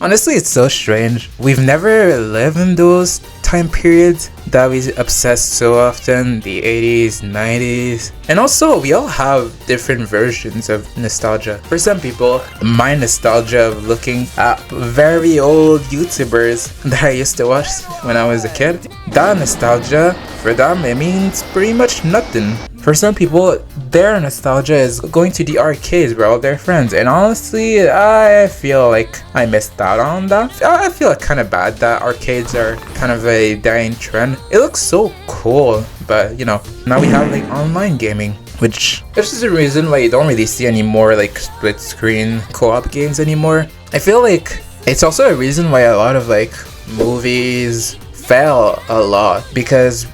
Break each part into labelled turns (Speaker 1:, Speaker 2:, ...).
Speaker 1: Honestly, it's so strange. We've never lived in those time periods that we obsess so often, the 80s, 90s. And also, we all have different versions of nostalgia. For some people, my nostalgia of looking at very old YouTubers that I used to watch when I was a kid, that nostalgia, for them, it means pretty much nothing. For some people, their nostalgia is going to the arcades with all their friends, and honestly, I feel like I missed out on that. I feel like kind of bad that arcades are kind of a dying trend. It looks so cool, but you know, now we have like online gaming, which is the reason why you don't really see any more like split screen co-op games anymore. I feel like it's also a reason why a lot of like movies fail a lot, because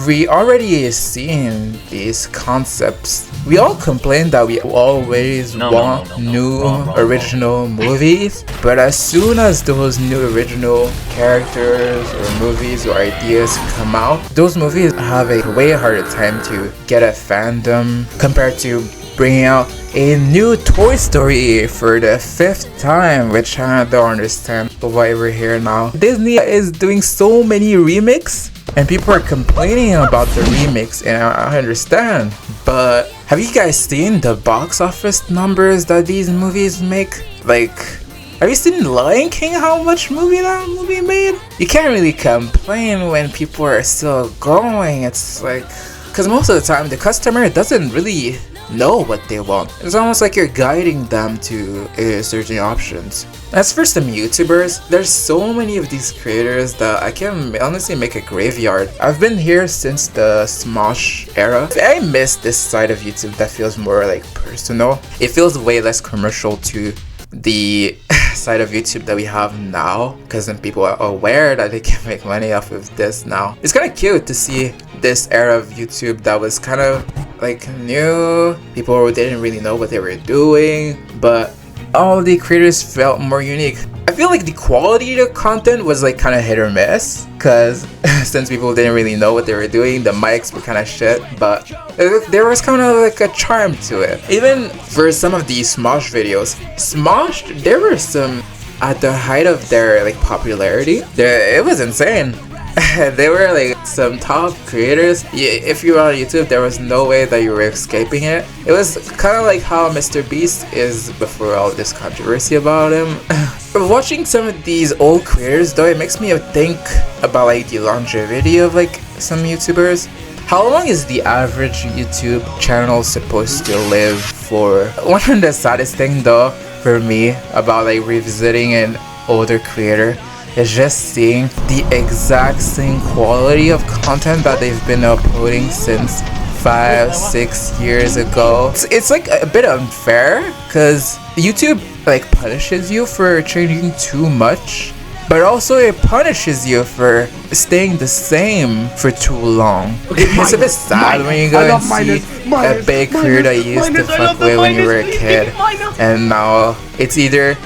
Speaker 1: we already seen these concepts. We all complain that we always want new original movies, but as soon as those new original characters or movies or ideas come out, those movies have a way harder time to get a fandom compared to bringing out a new Toy Story for the 5th time, which I don't understand why we're here now. Disney is doing so many remakes, and people are complaining about the remakes, and I understand, but have you guys seen the box office numbers that these movies make? Like, have you seen Lion King, how much that movie made? You can't really complain when people are still going. It's like, because most of the time the customer doesn't really know what they want. It's almost like you're guiding them to certain options. As for some YouTubers, there's so many of these creators that I can honestly make a graveyard. I've been here since the Smosh era. I miss this side of YouTube that feels more like personal. It feels way less commercial to the side of YouTube that we have now, because then people are aware that they can make money off of this now. It's kind of cute to see this era of YouTube that was kind of like new. People didn't really know what they were doing, but all the creators felt more unique. I feel like the quality of the content was like kind of hit or miss, because since people didn't really know what they were doing, the mics were kind of shit, but there was kind of like a charm to it. Even for some of these Smosh videos, Smosh, there were some at the height of their like popularity. It was insane. They were like some top creators. If you were on YouTube, there was no way that you were escaping it. It was kind of like how Mr. Beast is before all this controversy about him. Watching some of these old creators though, it makes me think about like the longevity of like some YouTubers. How long is the average YouTube channel supposed to live for? One of the saddest thing though for me about like revisiting an older creator is just seeing the exact same quality of content that they've been uploading since 5-6 years ago. It's like a bit unfair, because YouTube like punishes you for changing too much, but also it punishes you for staying the same for too long. It's a bit sad when you go and see a big career that you used to fuck with when you were a kid, and now it's either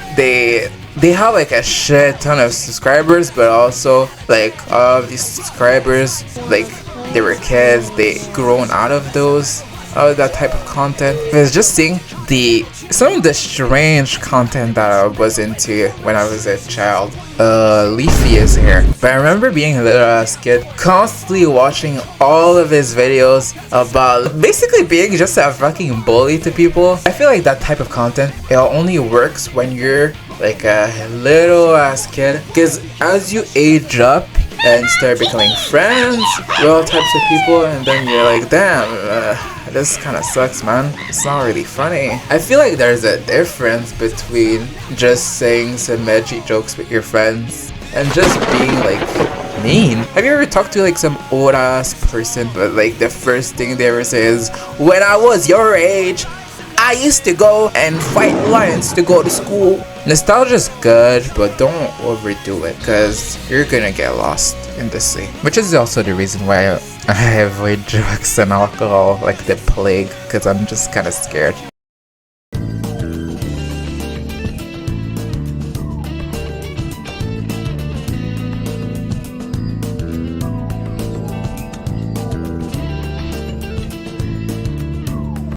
Speaker 1: they have like a shit ton of subscribers, but also like all of these subscribers, like they were kids, they grown out of that type of content. It's just seeing some of the strange content that I was into when I was a child. Leafy is here, but I remember being a little ass kid, constantly watching all of his videos about basically being just a fucking bully to people. I feel like that type of content, it only works when you're like a little ass kid, because as you age up and start becoming friends with all types of people, and then you're like, damn, this kind of sucks, man. It's not really funny. I feel like there's a difference between just saying some edgy jokes with your friends and just being like mean. Have you ever talked to like some old ass person, but like the first thing they ever say is, when I was your age, I used to go and fight lions to go to school. Nostalgia's good, but don't overdo it, because you're gonna get lost in the sea. Which is also the reason why I avoid drugs and alcohol like the plague, because I'm just kind of scared.